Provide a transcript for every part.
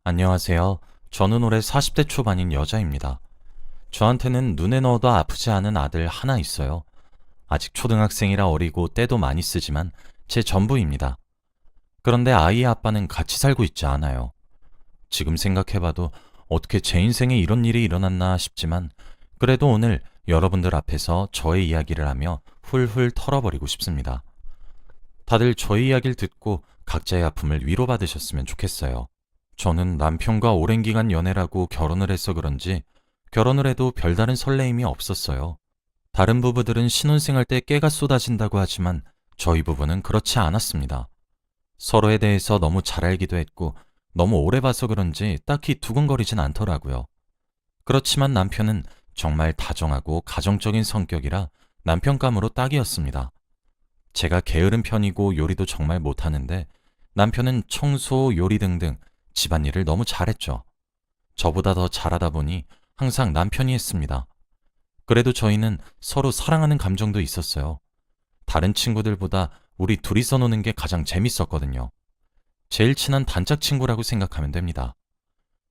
안녕하세요. 저는 올해 40대 초반인 여자입니다. 저한테는 눈에 넣어도 아프지 않은 아들 하나 있어요. 아직 초등학생이라 어리고 때도 많이 쓰지만 제 전부입니다. 그런데 아이의 아빠는 같이 살고 있지 않아요. 지금 생각해봐도 어떻게 제 인생에 이런 일이 일어났나 싶지만 그래도 오늘 여러분들 앞에서 저의 이야기를 하며 훌훌 털어버리고 싶습니다. 다들 저의 이야기를 듣고 각자의 아픔을 위로받으셨으면 좋겠어요. 저는 남편과 오랜 기간 연애라고 결혼을 해서 그런지 결혼을 해도 별다른 설레임이 없었어요. 다른 부부들은 신혼생활 때 깨가 쏟아진다고 하지만 저희 부부는 그렇지 않았습니다. 서로에 대해서 너무 잘 알기도 했고 너무 오래 봐서 그런지 딱히 두근거리진 않더라고요. 그렇지만 남편은 정말 다정하고 가정적인 성격이라 남편감으로 딱이었습니다. 제가 게으른 편이고 요리도 정말 못하는데 남편은 청소, 요리 등등 집안일을 너무 잘했죠. 저보다 더 잘하다 보니 항상 남편이 했습니다. 그래도 저희는 서로 사랑하는 감정도 있었어요. 다른 친구들보다 우리 둘이서 노는 게 가장 재밌었거든요. 제일 친한 단짝 친구라고 생각하면 됩니다.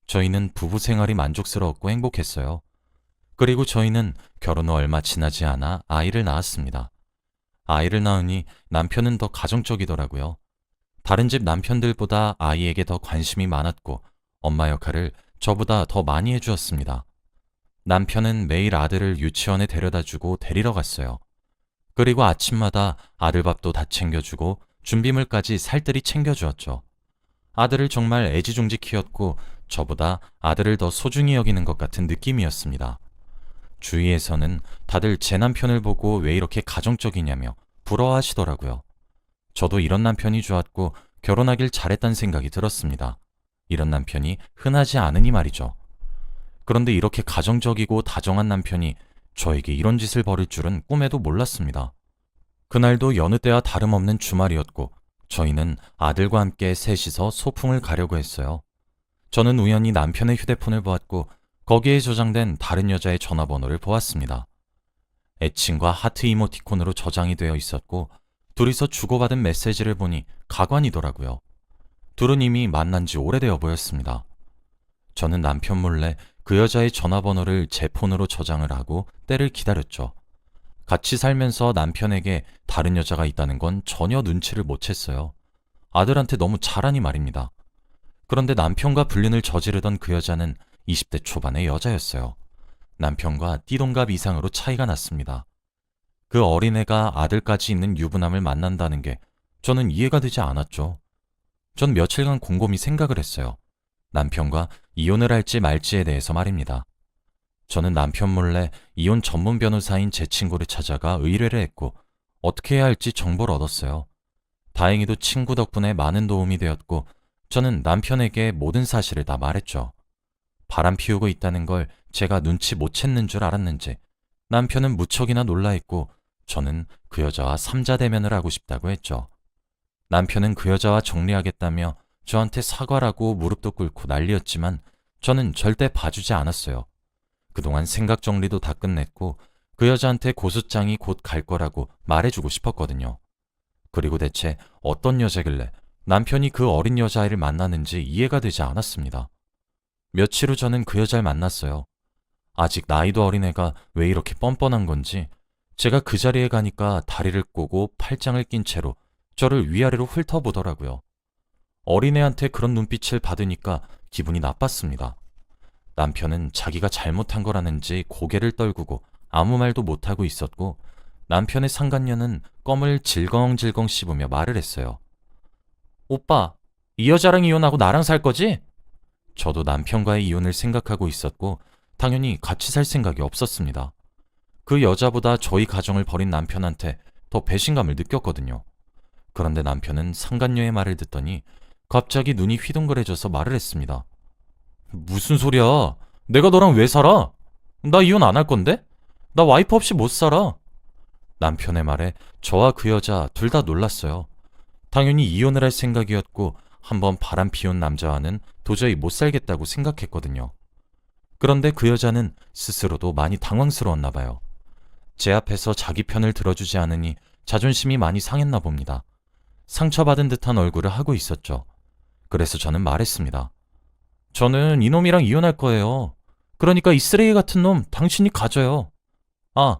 저희는 부부 생활이 만족스러웠고 행복했어요. 그리고 저희는 결혼 후 얼마 지나지 않아 아이를 낳았습니다. 아이를 낳으니 남편은 더 가정적이더라고요. 다른 집 남편들보다 아이에게 더 관심이 많았고 엄마 역할을 저보다 더 많이 해주었습니다. 남편은 매일 아들을 유치원에 데려다주고 데리러 갔어요. 그리고 아침마다 아들 밥도 다 챙겨주고 준비물까지 살뜰히 챙겨주었죠. 아들을 정말 애지중지 키웠고 저보다 아들을 더 소중히 여기는 것 같은 느낌이었습니다. 주위에서는 다들 제 남편을 보고 왜 이렇게 가정적이냐며 부러워하시더라고요. 저도 이런 남편이 좋았고 결혼하길 잘했다는 생각이 들었습니다. 이런 남편이 흔하지 않으니 말이죠. 그런데 이렇게 가정적이고 다정한 남편이 저에게 이런 짓을 벌일 줄은 꿈에도 몰랐습니다. 그날도 여느 때와 다름없는 주말이었고 저희는 아들과 함께 셋이서 소풍을 가려고 했어요. 저는 우연히 남편의 휴대폰을 보았고 거기에 저장된 다른 여자의 전화번호를 보았습니다. 애칭과 하트 이모티콘으로 저장이 되어 있었고 둘이서 주고받은 메시지를 보니 가관이더라고요. 둘은 이미 만난 지 오래되어 보였습니다. 저는 남편 몰래 그 여자의 전화번호를 제 폰으로 저장을 하고 때를 기다렸죠. 같이 살면서 남편에게 다른 여자가 있다는 건 전혀 눈치를 못 챘어요. 아들한테 너무 잘하니 말입니다. 그런데 남편과 불륜을 저지르던 그 여자는 20대 초반의 여자였어요. 남편과 띠동갑 이상으로 차이가 났습니다. 그 어린애가 아들까지 있는 유부남을 만난다는 게 저는 이해가 되지 않았죠. 전 며칠간 곰곰이 생각을 했어요. 남편과 이혼을 할지 말지에 대해서 말입니다. 저는 남편 몰래 이혼 전문 변호사인 제 친구를 찾아가 의뢰를 했고 어떻게 해야 할지 정보를 얻었어요. 다행히도 친구 덕분에 많은 도움이 되었고 저는 남편에게 모든 사실을 다 말했죠. 바람 피우고 있다는 걸 제가 눈치 못 챘는 줄 알았는지 남편은 무척이나 놀라했고 저는 그 여자와 삼자 대면을 하고 싶다고 했죠. 남편은 그 여자와 정리하겠다며 저한테 사과라고 무릎도 꿇고 난리였지만 저는 절대 봐주지 않았어요. 그동안 생각 정리도 다 끝냈고 그 여자한테 고소장이 곧 갈 거라고 말해주고 싶었거든요. 그리고 대체 어떤 여자길래 남편이 그 어린 여자아이를 만나는지 이해가 되지 않았습니다. 며칠 후 저는 그 여자를 만났어요. 아직 나이도 어린 애가 왜 이렇게 뻔뻔한 건지 제가 그 자리에 가니까 다리를 꼬고 팔짱을 낀 채로 저를 위아래로 훑어보더라고요. 어린애한테 그런 눈빛을 받으니까 기분이 나빴습니다. 남편은 자기가 잘못한 거라는지 고개를 떨구고 아무 말도 못하고 있었고 남편의 상간녀는 껌을 질겅질겅 씹으며 말을 했어요. 오빠, 이 여자랑 이혼하고 나랑 살 거지? 저도 남편과의 이혼을 생각하고 있었고 당연히 같이 살 생각이 없었습니다. 그 여자보다 저희 가정을 버린 남편한테 더 배신감을 느꼈거든요. 그런데 남편은 상간녀의 말을 듣더니 갑자기 눈이 휘둥그레져서 말을 했습니다. 무슨 소리야? 내가 너랑 왜 살아? 나 이혼 안 할 건데? 나 와이프 없이 못 살아. 남편의 말에 저와 그 여자 둘 다 놀랐어요. 당연히 이혼을 할 생각이었고 한번 바람 피운 남자와는 도저히 못 살겠다고 생각했거든요. 그런데 그 여자는 스스로도 많이 당황스러웠나 봐요. 제 앞에서 자기 편을 들어주지 않으니 자존심이 많이 상했나 봅니다. 상처받은 듯한 얼굴을 하고 있었죠. 그래서 저는 말했습니다. 저는 이놈이랑 이혼할 거예요. 그러니까 이 쓰레기 같은 놈 당신이 가져요. 아,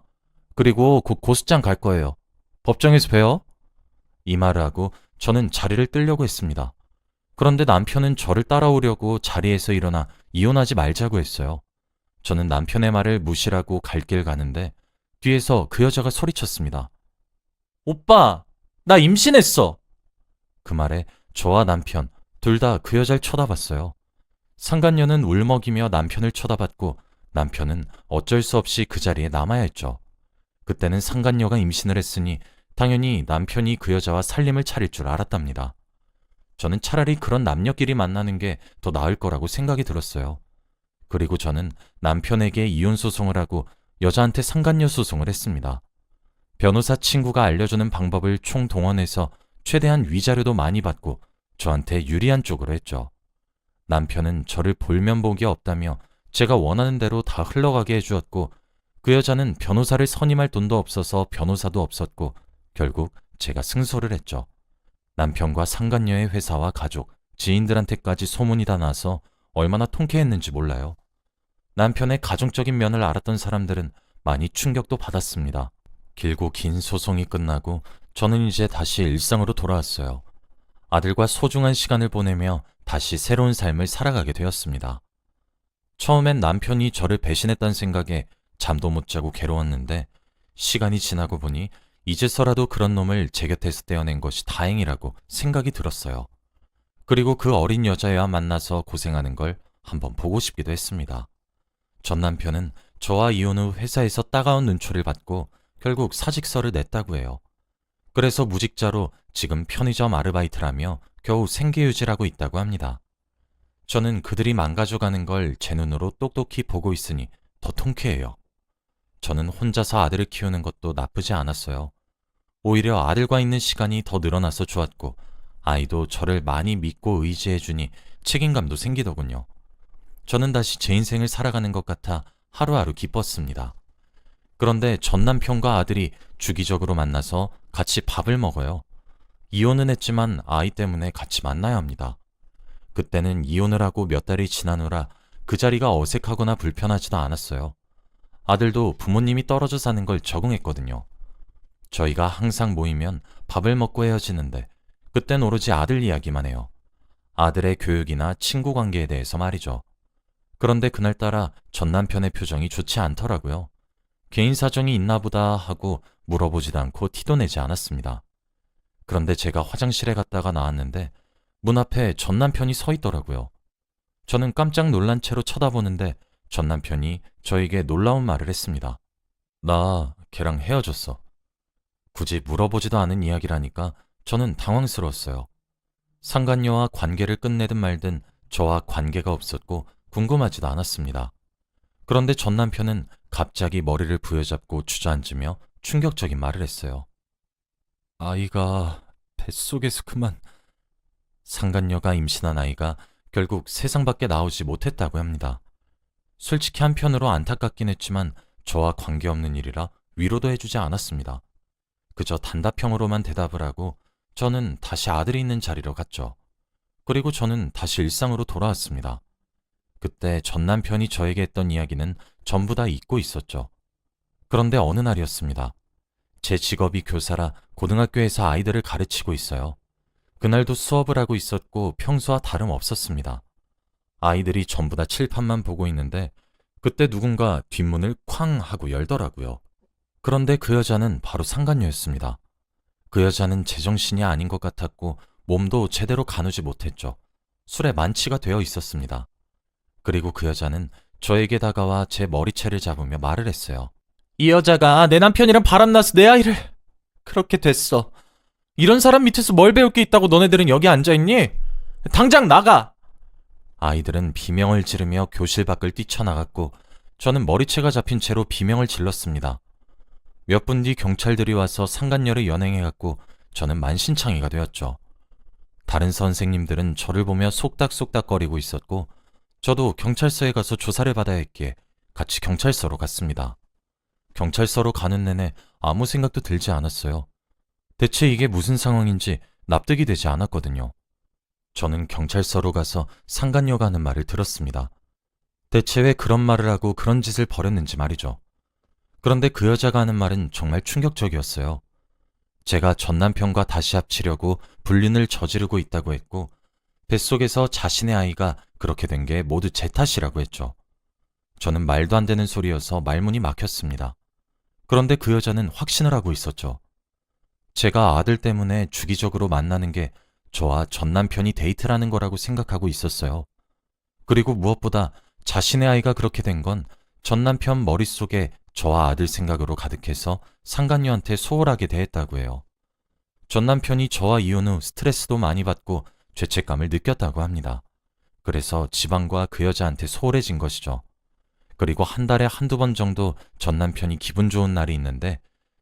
그리고 곧 고소장 갈 거예요. 법정에서 봬요. 이 말을 하고 저는 자리를 뜨려고 했습니다. 그런데 남편은 저를 따라오려고 자리에서 일어나 이혼하지 말자고 했어요. 저는 남편의 말을 무시하고 갈 길 가는데 뒤에서 그 여자가 소리쳤습니다. 오빠, 나 임신했어. 그 말에 저와 남편 둘 다 그 여자를 쳐다봤어요. 상간녀는 울먹이며 남편을 쳐다봤고 남편은 어쩔 수 없이 그 자리에 남아야 했죠. 그때는 상간녀가 임신을 했으니 당연히 남편이 그 여자와 살림을 차릴 줄 알았답니다. 저는 차라리 그런 남녀끼리 만나는 게 더 나을 거라고 생각이 들었어요. 그리고 저는 남편에게 이혼 소송을 하고 여자한테 상간녀 소송을 했습니다. 변호사 친구가 알려주는 방법을 총동원해서 최대한 위자료도 많이 받고 저한테 유리한 쪽으로 했죠. 남편은 저를 볼면 복이 없다며 제가 원하는 대로 다 흘러가게 해주었고 그 여자는 변호사를 선임할 돈도 없어서 변호사도 없었고 결국 제가 승소를 했죠. 남편과 상간녀의 회사와 가족, 지인들한테까지 소문이 다 나서 얼마나 통쾌했는지 몰라요. 남편의 가정적인 면을 알았던 사람들은 많이 충격도 받았습니다. 길고 긴 소송이 끝나고 저는 이제 다시 일상으로 돌아왔어요. 아들과 소중한 시간을 보내며 다시 새로운 삶을 살아가게 되었습니다. 처음엔 남편이 저를 배신했다는 생각에 잠도 못 자고 괴로웠는데 시간이 지나고 보니 이제서라도 그런 놈을 제 곁에서 떼어낸 것이 다행이라고 생각이 들었어요. 그리고 그 어린 여자애와 만나서 고생하는 걸 한번 보고 싶기도 했습니다. 전 남편은 저와 이혼 후 회사에서 따가운 눈초리를 받고 결국 사직서를 냈다고 해요. 그래서 무직자로 지금 편의점 아르바이트를 하며 겨우 생계유지하고 있다고 합니다. 저는 그들이 망가져가는 걸 제 눈으로 똑똑히 보고 있으니 더 통쾌해요. 저는 혼자서 아들을 키우는 것도 나쁘지 않았어요. 오히려 아들과 있는 시간이 더 늘어나서 좋았고 아이도 저를 많이 믿고 의지해주니 책임감도 생기더군요. 저는 다시 제 인생을 살아가는 것 같아 하루하루 기뻤습니다. 그런데 전 남편과 아들이 주기적으로 만나서 같이 밥을 먹어요. 이혼은 했지만 아이 때문에 같이 만나야 합니다. 그때는 이혼을 하고 몇 달이 지난 후라 그 자리가 어색하거나 불편하지도 않았어요. 아들도 부모님이 떨어져 사는 걸 적응했거든요. 저희가 항상 모이면 밥을 먹고 헤어지는데 그땐 오로지 아들 이야기만 해요. 아들의 교육이나 친구 관계에 대해서 말이죠. 그런데 그날따라 전 남편의 표정이 좋지 않더라고요. 개인 사정이 있나 보다 하고 물어보지도 않고 티도 내지 않았습니다. 그런데 제가 화장실에 갔다가 나왔는데 문 앞에 전 남편이 서 있더라고요. 저는 깜짝 놀란 채로 쳐다보는데 전 남편이 저에게 놀라운 말을 했습니다. 나 걔랑 헤어졌어. 굳이 물어보지도 않은 이야기라니까 저는 당황스러웠어요. 상간녀와 관계를 끝내든 말든 저와 관계가 없었고 궁금하지도 않았습니다. 그런데 전 남편은 갑자기 머리를 부여잡고 주저앉으며 충격적인 말을 했어요. 아이가 뱃속에서 그만... 상간녀가 임신한 아이가 결국 세상 밖에 나오지 못했다고 합니다. 솔직히 한편으로 안타깝긴 했지만 저와 관계없는 일이라 위로도 해주지 않았습니다. 그저 단답형으로만 대답을 하고 저는 다시 아들이 있는 자리로 갔죠. 그리고 저는 다시 일상으로 돌아왔습니다. 그때 전 남편이 저에게 했던 이야기는 전부 다 잊고 있었죠. 그런데 어느 날이었습니다. 제 직업이 교사라 고등학교에서 아이들을 가르치고 있어요. 그날도 수업을 하고 있었고 평소와 다름없었습니다. 아이들이 전부 다 칠판만 보고 있는데 그때 누군가 뒷문을 쾅 하고 열더라고요. 그런데 그 여자는 바로 상간녀였습니다. 그 여자는 제정신이 아닌 것 같았고 몸도 제대로 가누지 못했죠. 술에 만취가 되어 있었습니다. 그리고 그 여자는 저에게 다가와 제 머리채를 잡으며 말을 했어요. 이 여자가 내 남편이랑 바람나서 내 아이를... 그렇게 됐어. 이런 사람 밑에서 뭘 배울 게 있다고 너네들은 여기 앉아있니? 당장 나가! 아이들은 비명을 지르며 교실 밖을 뛰쳐나갔고 저는 머리채가 잡힌 채로 비명을 질렀습니다. 몇 분 뒤 경찰들이 와서 상간녀를 연행해갔고 저는 만신창이가 되었죠. 다른 선생님들은 저를 보며 속닥속닥거리고 있었고 저도 경찰서에 가서 조사를 받아야 했기에 같이 경찰서로 갔습니다. 경찰서로 가는 내내 아무 생각도 들지 않았어요. 대체 이게 무슨 상황인지 납득이 되지 않았거든요. 저는 경찰서로 가서 상간녀가 하는 말을 들었습니다. 대체 왜 그런 말을 하고 그런 짓을 벌였는지 말이죠. 그런데 그 여자가 하는 말은 정말 충격적이었어요. 제가 전 남편과 다시 합치려고 불륜을 저지르고 있다고 했고, 뱃속에서 자신의 아이가 그렇게 된 게 모두 제 탓이라고 했죠. 저는 말도 안 되는 소리여서 말문이 막혔습니다. 그런데 그 여자는 확신을 하고 있었죠. 제가 아들 때문에 주기적으로 만나는 게 저와 전 남편이 데이트라는 거라고 생각하고 있었어요. 그리고 무엇보다 자신의 아이가 그렇게 된 건 전 남편 머릿속에 저와 아들 생각으로 가득해서 상간녀한테 소홀하게 대했다고 해요. 전 남편이 저와 이혼 후 스트레스도 많이 받고 죄책감을 느꼈다고 합니다. 그래서 지방과 그 여자한테 소홀해진 것이죠. 그리고 한 달에 한두 번 정도 전 남편이 기분 좋은 날이 있는데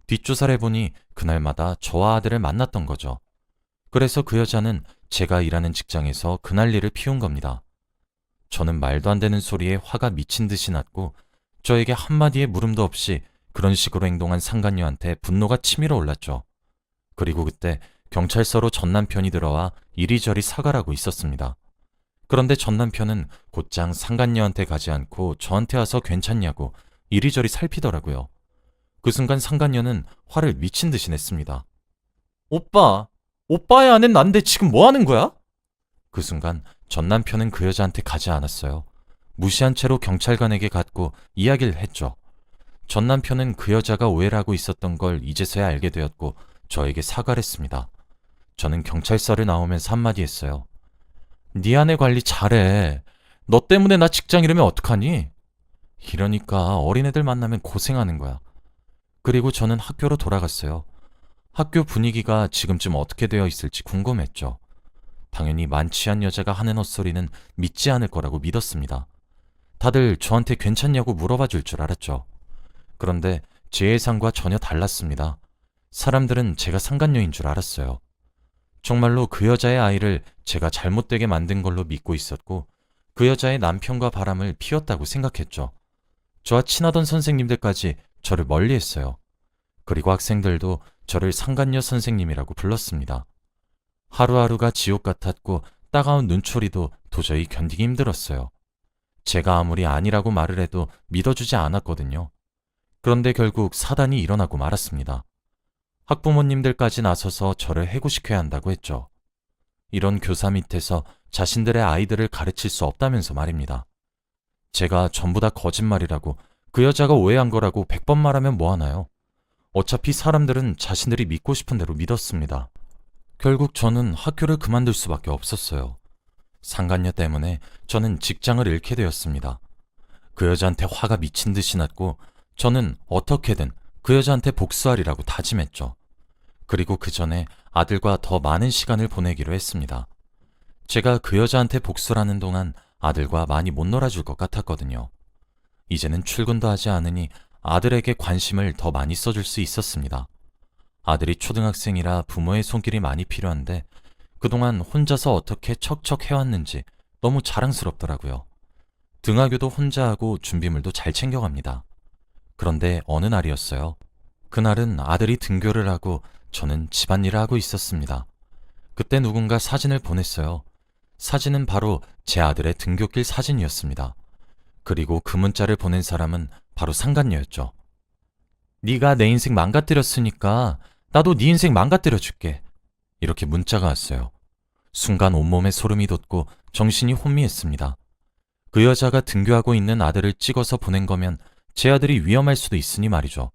뒷조사를 해보니 그날마다 저와 아들을 만났던 거죠. 그래서 그 여자는 제가 일하는 직장에서 그 난리를 피운 겁니다. 저는 말도 안 되는 소리에 화가 미친 듯이 났고 저에게 한마디의 물음도 없이 그런 식으로 행동한 상간녀한테 분노가 치밀어 올랐죠. 그리고 그때 경찰서로 전 남편이 들어와 이리저리 사과하고 있었습니다. 그런데 전 남편은 곧장 상간녀한테 가지 않고 저한테 와서 괜찮냐고 이리저리 살피더라고요. 그 순간 상간녀는 화를 미친 듯이 냈습니다. 오빠! 오빠의 아는 난데 지금 뭐 하는 거야? 그 순간 전 남편은 그 여자한테 가지 않았어요. 무시한 채로 경찰관에게 갔고 이야기를 했죠. 전 남편은 그 여자가 오해를 하고 있었던 걸 이제서야 알게 되었고 저에게 사과를 했습니다. 저는 경찰서를 나오면서 한마디 했어요. 네 아내 관리 잘해. 너 때문에 나 직장 잃으면 어떡하니? 이러니까 어린애들 만나면 고생하는 거야. 그리고 저는 학교로 돌아갔어요. 학교 분위기가 지금쯤 어떻게 되어 있을지 궁금했죠. 당연히 만취한 여자가 하는 헛소리는 믿지 않을 거라고 믿었습니다. 다들 저한테 괜찮냐고 물어봐 줄 줄 알았죠. 그런데 제 예상과 전혀 달랐습니다. 사람들은 제가 상간녀인 줄 알았어요. 정말로 그 여자의 아이를 제가 잘못되게 만든 걸로 믿고 있었고 그 여자의 남편과 바람을 피웠다고 생각했죠. 저와 친하던 선생님들까지 저를 멀리했어요. 그리고 학생들도 저를 상간녀 선생님이라고 불렀습니다. 하루하루가 지옥 같았고 따가운 눈초리도 도저히 견디기 힘들었어요. 제가 아무리 아니라고 말을 해도 믿어주지 않았거든요. 그런데 결국 사단이 일어나고 말았습니다. 학부모님들까지 나서서 저를 해고시켜야 한다고 했죠. 이런 교사 밑에서 자신들의 아이들을 가르칠 수 없다면서 말입니다. 제가 전부 다 거짓말이라고 그 여자가 오해한 거라고 100번 말하면 뭐하나요? 어차피 사람들은 자신들이 믿고 싶은 대로 믿었습니다. 결국 저는 학교를 그만둘 수밖에 없었어요. 상간녀 때문에 저는 직장을 잃게 되었습니다. 그 여자한테 화가 미친 듯이 났고 저는 어떻게든 그 여자한테 복수하리라고 다짐했죠. 그리고 그 전에 아들과 더 많은 시간을 보내기로 했습니다. 제가 그 여자한테 복수를 하는 동안 아들과 많이 못 놀아줄 것 같았거든요. 이제는 출근도 하지 않으니 아들에게 관심을 더 많이 써줄 수 있었습니다. 아들이 초등학생이라 부모의 손길이 많이 필요한데 그동안 혼자서 어떻게 척척 해왔는지 너무 자랑스럽더라고요. 등하교도 혼자 하고 준비물도 잘 챙겨갑니다. 그런데 어느 날이었어요. 그날은 아들이 등교를 하고 저는 집안일을 하고 있었습니다. 그때 누군가 사진을 보냈어요. 사진은 바로 제 아들의 등교길 사진이었습니다. 그리고 그 문자를 보낸 사람은 바로 상간녀였죠. 네가 내 인생 망가뜨렸으니까 나도 네 인생 망가뜨려줄게. 이렇게 문자가 왔어요. 순간 온몸에 소름이 돋고 정신이 혼미했습니다. 그 여자가 등교하고 있는 아들을 찍어서 보낸 거면 제 아들이 위험할 수도 있으니 말이죠.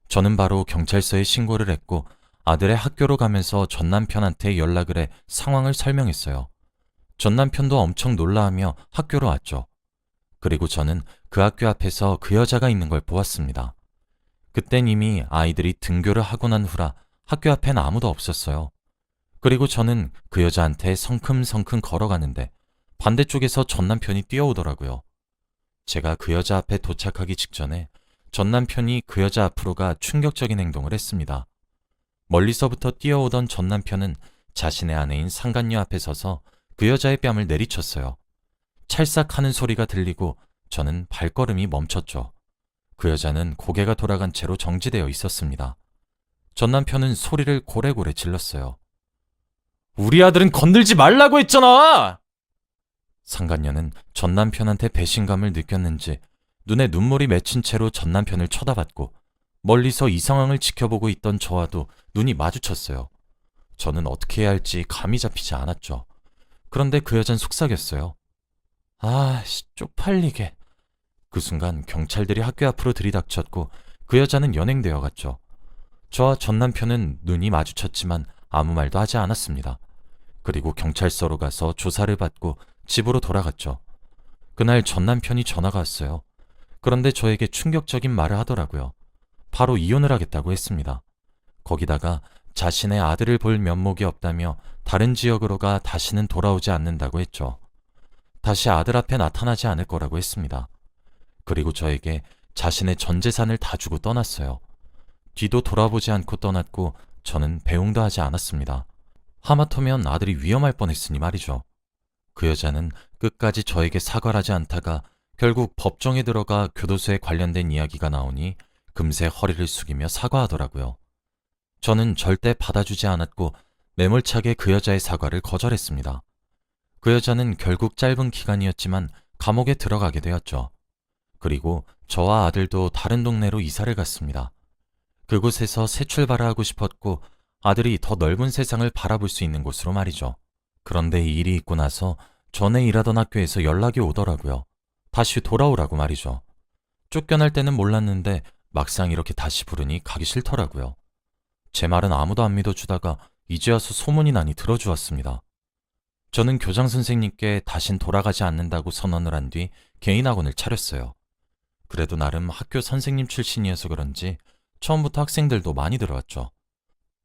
저는 바로 경찰서에 신고를 했고 아들의 학교로 가면서 전 남편한테 연락을 해 상황을 설명했어요. 전 남편도 엄청 놀라하며 학교로 왔죠. 그리고 저는 그 학교 앞에서 그 여자가 있는 걸 보았습니다. 그땐 이미 아이들이 등교를 하고 난 후라 학교 앞엔 아무도 없었어요. 그리고 저는 그 여자한테 성큼성큼 걸어가는데 반대쪽에서 전 남편이 뛰어오더라고요. 제가 그 여자 앞에 도착하기 직전에 전 남편이 그 여자 앞으로 가 충격적인 행동을 했습니다. 멀리서부터 뛰어오던 전 남편은 자신의 아내인 상간녀 앞에 서서 그 여자의 뺨을 내리쳤어요. 찰싹하는 소리가 들리고 저는 발걸음이 멈췄죠. 그 여자는 고개가 돌아간 채로 정지되어 있었습니다. 전 남편은 소리를 고래고래 질렀어요. 우리 아들은 건들지 말라고 했잖아! 상간녀는 전 남편한테 배신감을 느꼈는지 눈에 눈물이 맺힌 채로 전 남편을 쳐다봤고 멀리서 이 상황을 지켜보고 있던 저와도 눈이 마주쳤어요. 저는 어떻게 해야 할지 감이 잡히지 않았죠. 그런데 그 여잔 속삭였어요. 쪽팔리게. 그 순간 경찰들이 학교 앞으로 들이닥쳤고 그 여자는 연행되어 갔죠. 저와 전 남편은 눈이 마주쳤지만 아무 말도 하지 않았습니다. 그리고 경찰서로 가서 조사를 받고 집으로 돌아갔죠. 그날 전 남편이 전화가 왔어요. 그런데 저에게 충격적인 말을 하더라고요. 바로 이혼을 하겠다고 했습니다. 거기다가 자신의 아들을 볼 면목이 없다며 다른 지역으로 가 다시는 돌아오지 않는다고 했죠. 다시 아들 앞에 나타나지 않을 거라고 했습니다. 그리고 저에게 자신의 전 재산을 다 주고 떠났어요. 뒤도 돌아보지 않고 떠났고 저는 배웅도 하지 않았습니다. 하마터면 아들이 위험할 뻔했으니 말이죠. 그 여자는 끝까지 저에게 사과를 하지 않다가 결국 법정에 들어가 교도소에 관련된 이야기가 나오니 금세 허리를 숙이며 사과하더라고요. 저는 절대 받아주지 않았고 매몰차게 그 여자의 사과를 거절했습니다. 그 여자는 결국 짧은 기간이었지만 감옥에 들어가게 되었죠. 그리고 저와 아들도 다른 동네로 이사를 갔습니다. 그곳에서 새 출발을 하고 싶었고 아들이 더 넓은 세상을 바라볼 수 있는 곳으로 말이죠. 그런데 이 일이 있고 나서 전에 일하던 학교에서 연락이 오더라고요. 다시 돌아오라고 말이죠. 쫓겨날 때는 몰랐는데 막상 이렇게 다시 부르니 가기 싫더라고요. 제 말은 아무도 안 믿어주다가 이제 와서 소문이 나니 들어주었습니다. 저는 교장 선생님께 다신 돌아가지 않는다고 선언을 한 뒤 개인 학원을 차렸어요. 그래도 나름 학교 선생님 출신이어서 그런지 처음부터 학생들도 많이 들어왔죠.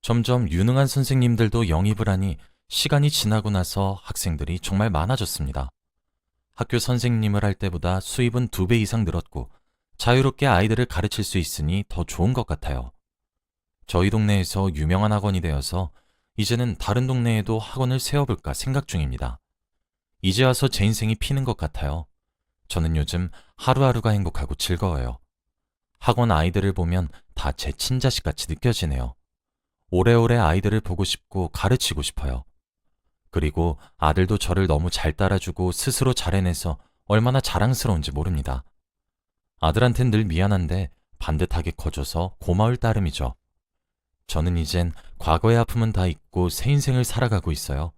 점점 유능한 선생님들도 영입을 하니 시간이 지나고 나서 학생들이 정말 많아졌습니다. 학교 선생님을 할 때보다 수입은 2배 이상 늘었고 자유롭게 아이들을 가르칠 수 있으니 더 좋은 것 같아요. 저희 동네에서 유명한 학원이 되어서 이제는 다른 동네에도 학원을 세워볼까 생각 중입니다. 이제 와서 제 인생이 피는 것 같아요. 저는 요즘 하루하루가 행복하고 즐거워요. 학원 아이들을 보면 다 제 친자식같이 느껴지네요. 오래오래 아이들을 보고 싶고 가르치고 싶어요. 그리고 아들도 저를 너무 잘 따라주고 스스로 잘 해내서 얼마나 자랑스러운지 모릅니다. 아들한텐 늘 미안한데 반듯하게 커줘서 고마울 따름이죠. 저는 이젠 과거의 아픔은 다 잊고 새 인생을 살아가고 있어요.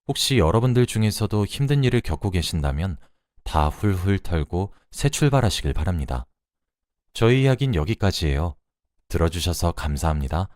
혹시 여러분들 중에서도 힘든 일을 겪고 계신다면 다 훌훌 털고 새 출발하시길 바랍니다. 저희 이야기는 여기까지예요. 들어주셔서 감사합니다.